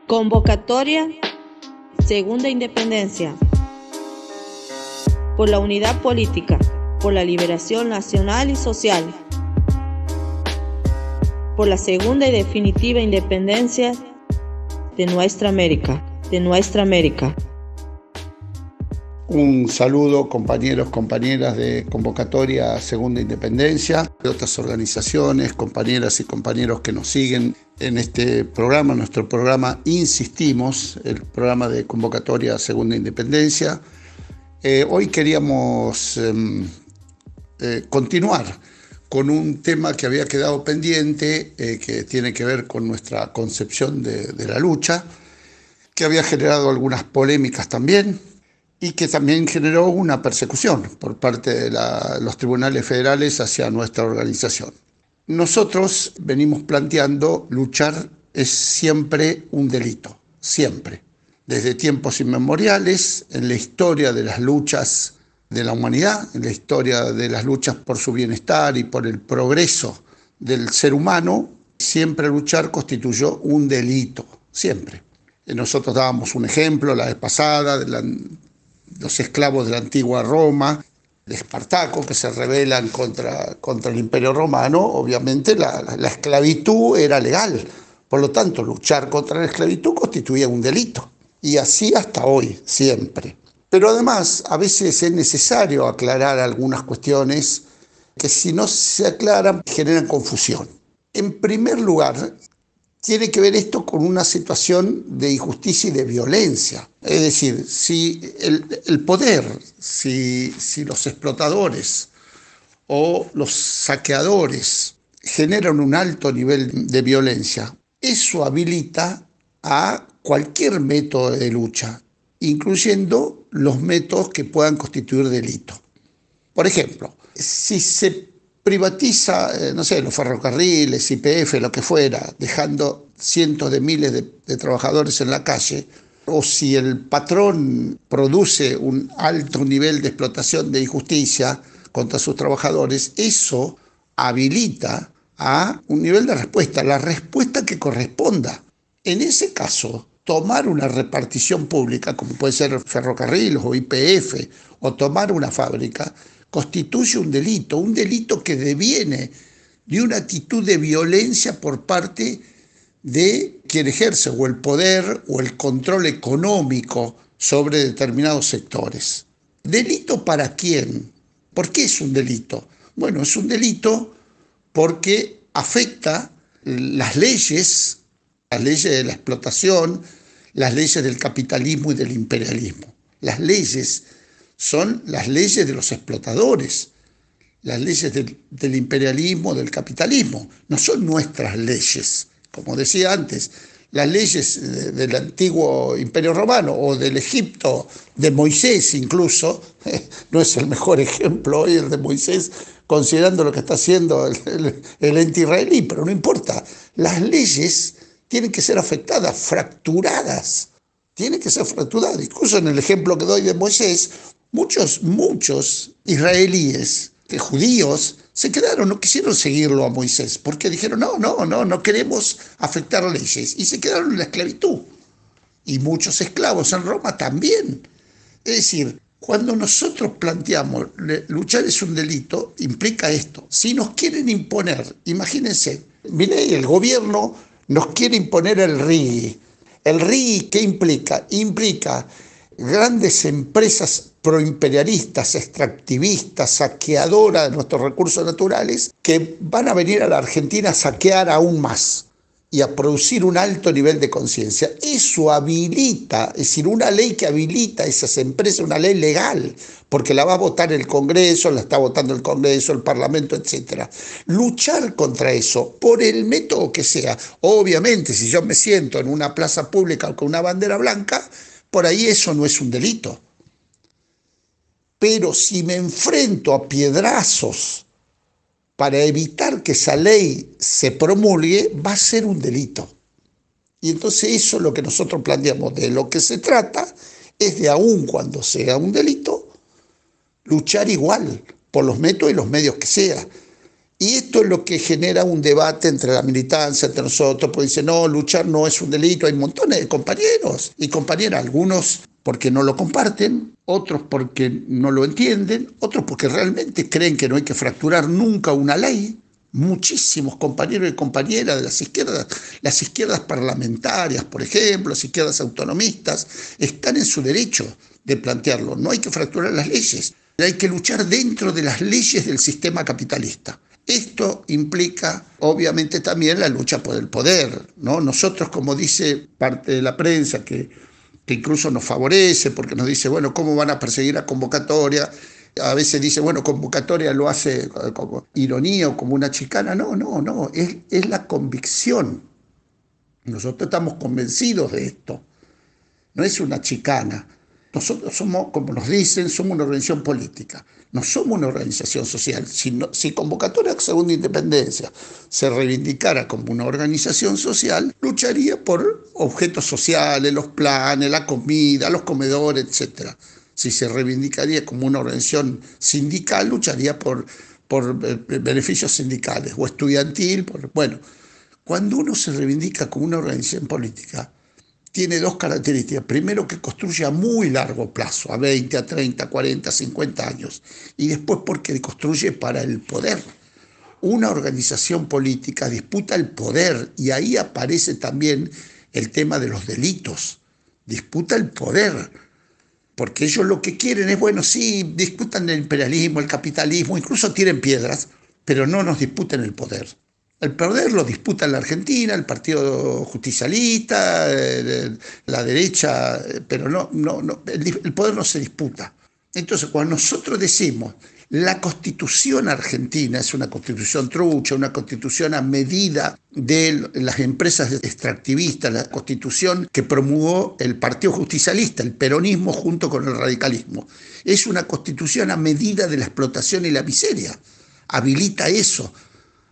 Convocatoria Segunda Independencia. Por la unidad política, por la liberación nacional y social, por la segunda y definitiva independencia de nuestra América, Un saludo, compañeros, compañeras de Convocatoria Segunda Independencia, de otras organizaciones, compañeras y compañeros que nos siguen en este programa, nuestro programa Insistimos, el programa de Convocatoria Segunda Independencia. Hoy queríamos continuar con un tema que había quedado pendiente, que tiene que ver con nuestra concepción de la lucha, que había generado algunas polémicas también, y que también generó una persecución por parte de los tribunales federales hacia nuestra organización. Nosotros venimos planteando luchar es siempre un delito, siempre. Desde tiempos inmemoriales, en la historia de las luchas de la humanidad, en la historia de las luchas por su bienestar y por el progreso del ser humano, siempre luchar constituyó un delito, siempre. Nosotros dábamos un ejemplo la vez pasada de los esclavos de la antigua Roma, de Espartaco, que se rebelan contra el Imperio Romano. Obviamente la esclavitud era legal, por lo tanto luchar contra la esclavitud constituía un delito, y así hasta hoy, siempre. Pero además a veces es necesario aclarar algunas cuestiones que, si no se aclaran, generan confusión. En primer lugar, tiene que ver esto con una situación de injusticia y de violencia. Es decir, si el poder, si los explotadores o los saqueadores generan un alto nivel de violencia, eso habilita a cualquier método de lucha, incluyendo los métodos que puedan constituir delito. Por ejemplo, si se privatiza, los ferrocarriles, YPF, lo que fuera, dejando cientos de miles de trabajadores en la calle, o si el patrón produce un alto nivel de explotación, de injusticia contra sus trabajadores, eso habilita a un nivel de respuesta, la respuesta que corresponda. En ese caso, tomar una repartición pública, como puede ser ferrocarriles o YPF, o tomar una fábrica, constituye un delito que deviene de una actitud de violencia por parte de quien ejerce o el poder o el control económico sobre determinados sectores. ¿Delito para quién? ¿Por qué es un delito? Bueno, es un delito porque afecta las leyes de la explotación, las leyes del capitalismo y del imperialismo. Las leyes son las leyes de los explotadores, las leyes del imperialismo, del capitalismo. No son nuestras leyes. Como decía antes, las leyes del antiguo Imperio Romano o del Egipto de Moisés incluso, no es el mejor ejemplo hoy el de Moisés, considerando lo que está haciendo el ente israelí, pero no importa. Las leyes tienen que ser afectadas, fracturadas. Tienen que ser fracturadas. Incluso en el ejemplo que doy de Moisés, muchos israelíes, judíos, se quedaron, no quisieron seguirlo a Moisés, porque dijeron, no queremos afectar leyes, y se quedaron en la esclavitud. Y muchos esclavos en Roma también. Es decir, cuando nosotros planteamos luchar es un delito, implica esto. Si nos quieren imponer, imagínense, Milei, el gobierno nos quiere imponer el RIGI. ¿El RIGI qué implica? Implica grandes empresas proimperialistas, extractivistas, saqueadoras de nuestros recursos naturales, que van a venir a la Argentina a saquear aún más y a producir un alto nivel de conciencia. Eso habilita, es decir, una ley que habilita a esas empresas, una ley legal, porque la va a votar el Congreso, la está votando el Congreso, el Parlamento, etc. Luchar contra eso, por el método que sea. Obviamente, si yo me siento en una plaza pública con una bandera blanca, por ahí eso no es un delito. Pero si me enfrento a piedrazos para evitar que esa ley se promulgue, va a ser un delito. Y entonces eso es lo que nosotros planteamos. De lo que se trata es de, aun cuando sea un delito, luchar igual, por los métodos y los medios que sea. Y esto es lo que genera un debate entre la militancia, entre nosotros, porque dice, no, luchar no es un delito. Hay montones de compañeros y compañeras, algunos porque no lo comparten, otros porque no lo entienden, otros porque realmente creen que no hay que fracturar nunca una ley. Muchísimos compañeros y compañeras de las izquierdas parlamentarias, por ejemplo, las izquierdas autonomistas, están en su derecho de plantearlo. No hay que fracturar las leyes, hay que luchar dentro de las leyes del sistema capitalista. Esto implica, obviamente, también la lucha por el poder, ¿no? Nosotros, como dice parte de la prensa, que incluso nos favorece, porque nos dice, bueno, ¿cómo van a perseguir a Convocatoria? A veces dice, bueno, Convocatoria lo hace como ironía o como una chicana. No, es la convicción. Nosotros estamos convencidos de esto. No es una chicana. Nosotros somos, como nos dicen, somos una organización política. No somos una organización social. Si Convocatoria Segunda Independencia se reivindicara como una organización social, lucharía por objetos sociales, los planes, la comida, los comedores, etc. Si se reivindicaría como una organización sindical, lucharía por beneficios sindicales o estudiantil. Bueno, cuando uno se reivindica como una organización política, tiene dos características. Primero, que construye a muy largo plazo, a 20, a 30, 40, 50 años. Y después porque construye para el poder. Una organización política disputa el poder, y ahí aparece también el tema de los delitos. Disputa el poder, porque ellos lo que quieren es, bueno, sí, disputan el imperialismo, el capitalismo, incluso tiren piedras, pero no nos disputan el poder. El poder lo disputa la Argentina, el Partido Justicialista, la derecha, pero el poder no se disputa. Entonces, cuando nosotros decimos la Constitución argentina es una constitución trucha, una constitución a medida de las empresas extractivistas, la constitución que promulgó el Partido Justicialista, el peronismo junto con el radicalismo, es una constitución a medida de la explotación y la miseria. Habilita eso.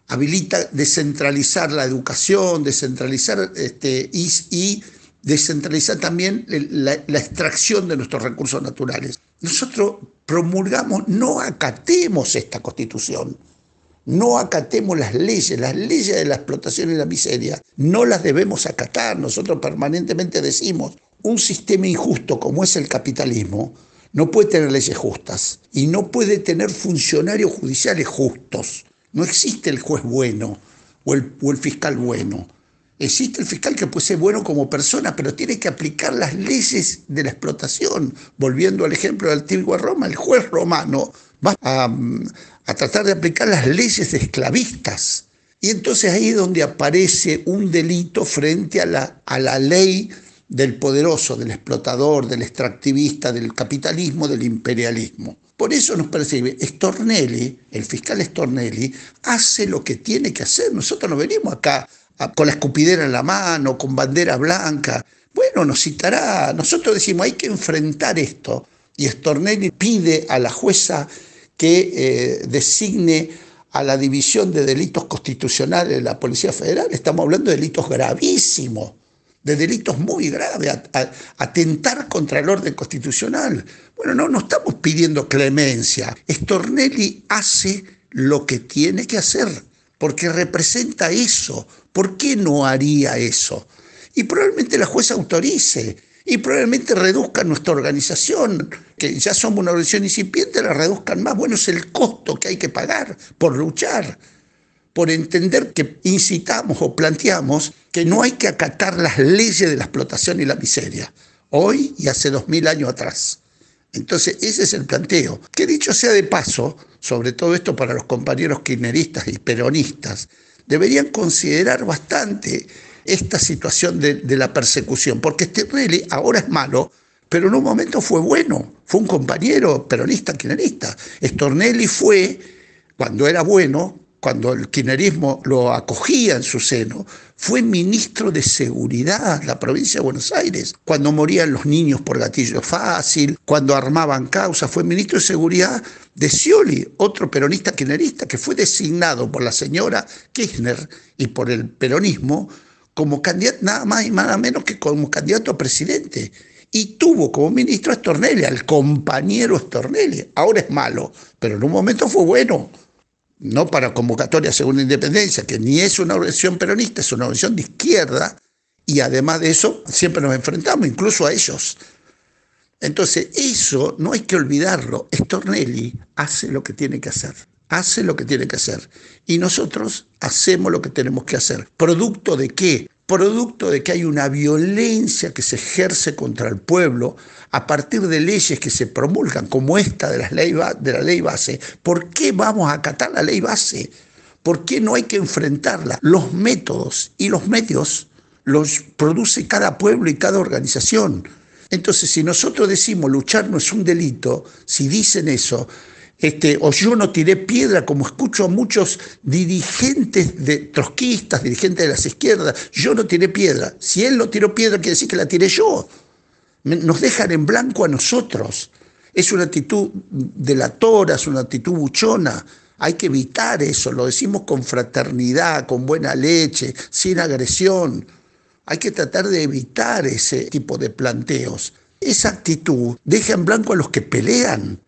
Habilita descentralizar la educación, descentralizar y descentralizar también la extracción de nuestros recursos naturales. Nosotros promulgamos, no acatemos esta Constitución, no acatemos las leyes de la explotación y la miseria, no las debemos acatar. Nosotros permanentemente decimos, un sistema injusto como es el capitalismo no puede tener leyes justas y no puede tener funcionarios judiciales justos. No existe el juez bueno o el fiscal bueno. Existe el fiscal que puede ser bueno como persona, pero tiene que aplicar las leyes de la explotación. Volviendo al ejemplo de la antigua Roma, el juez romano va a tratar de aplicar las leyes de esclavistas. Y entonces ahí es donde aparece un delito frente a la ley del poderoso, del explotador, del extractivista, del capitalismo, del imperialismo. Por eso nos parece que Stornelli, el fiscal Stornelli, hace lo que tiene que hacer. Nosotros no venimos acá con la escupidera en la mano, con bandera blanca. Bueno, nos citará. Nosotros decimos, hay que enfrentar esto. Y Stornelli pide a la jueza que designe a la División de Delitos Constitucionales de la Policía Federal. Estamos hablando de delitos gravísimos, de delitos muy graves, atentar contra el orden constitucional. Bueno, no estamos pidiendo clemencia. Stornelli hace lo que tiene que hacer, porque representa eso. ¿Por qué no haría eso? Y probablemente la jueza autorice, y probablemente reduzcan nuestra organización, que ya somos una organización incipiente, la reduzcan más. Bueno, es el costo que hay que pagar por luchar, por entender que incitamos o planteamos que no hay que acatar las leyes de la explotación y la miseria, hoy y hace 2000 años atrás. Entonces ese es el planteo, que dicho sea de paso, sobre todo esto para los compañeros kirchneristas y peronistas, deberían considerar bastante esta situación de la persecución, porque Stornelli ahora es malo, pero en un momento fue bueno, fue un compañero peronista kirchnerista. Stornelli fue, cuando era bueno, cuando el kirchnerismo lo acogía en su seno, fue ministro de Seguridad de la provincia de Buenos Aires. Cuando morían los niños por gatillo fácil, cuando armaban causas, fue ministro de Seguridad de Scioli, otro peronista kirchnerista que fue designado por la señora Kirchner y por el peronismo como candidato, nada más y nada menos que como candidato a presidente. Y tuvo como ministro a Stornelli, al compañero Stornelli. Ahora es malo, pero en un momento fue bueno. no para convocatoria según la independencia, que ni es una organización peronista, es una organización de izquierda, y además de eso siempre nos enfrentamos incluso a ellos. Entonces eso no hay que olvidarlo. Stornelli hace lo que tiene que hacer. Hace lo que tiene que hacer. Y nosotros hacemos lo que tenemos que hacer. ¿Producto de qué? Producto de que hay una violencia que se ejerce contra el pueblo a partir de leyes que se promulgan, como esta de la ley base. ¿Por qué vamos a acatar la ley base? ¿Por qué no hay que enfrentarla? Los métodos y los medios los produce cada pueblo y cada organización. Entonces, si nosotros decimos luchar no es un delito, si dicen eso, o yo no tiré piedra, como escucho a muchos dirigentes trotskistas, dirigentes de las izquierdas, yo no tiré piedra. Si él no tiró piedra, quiere decir que la tiré yo. Nos dejan en blanco a nosotros. Es una actitud delatora, es una actitud buchona. Hay que evitar eso, lo decimos con fraternidad, con buena leche, sin agresión. Hay que tratar de evitar ese tipo de planteos. Esa actitud deja en blanco a los que pelean.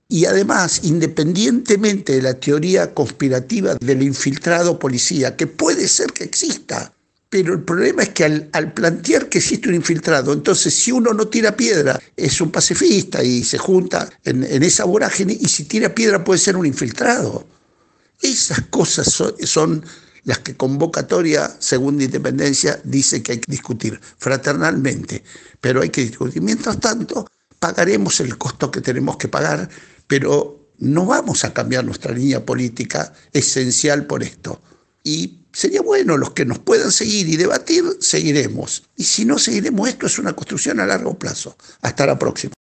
Y además, independientemente de la teoría conspirativa del infiltrado policía, que puede ser que exista, pero el problema es que al plantear que existe un infiltrado, entonces si uno no tira piedra es un pacifista y se junta en esa vorágine, y si tira piedra puede ser un infiltrado. Esas cosas son las que convocatoria según la independencia dice que hay que discutir fraternalmente, pero hay que discutir. Mientras tanto, pagaremos el costo que tenemos que pagar, pero no vamos a cambiar nuestra línea política esencial por esto. Y sería bueno, los que nos puedan seguir y debatir, seguiremos. Y si no seguiremos, esto es una construcción a largo plazo. Hasta la próxima.